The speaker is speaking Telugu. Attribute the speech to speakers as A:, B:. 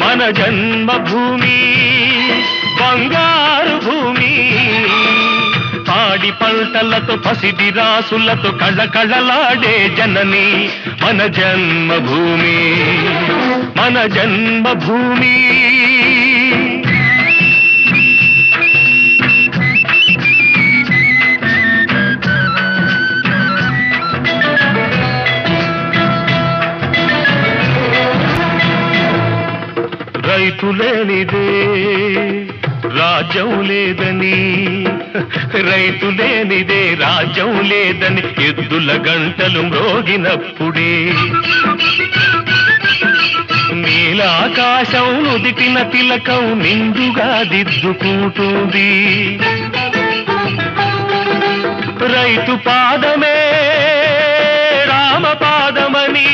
A: మన జన్మభూమి బంగారు భూమి, పాడి పంటలతో పసిడి రాసులతో కళకళలాడే జనని మన జన్మభూమి, మన జన్మభూమి. రైతు లేనిదే రాజ్యం లేదని, రైతు లేనిదే రాజ్యం లేదని ఎద్దుల గంటలు మ్రోగినప్పుడే, నీలాకాశం నుదిటిన తిలకం నిండుగా దిద్దుకుంటుంది. రైతు పాదమే రామ పాదమని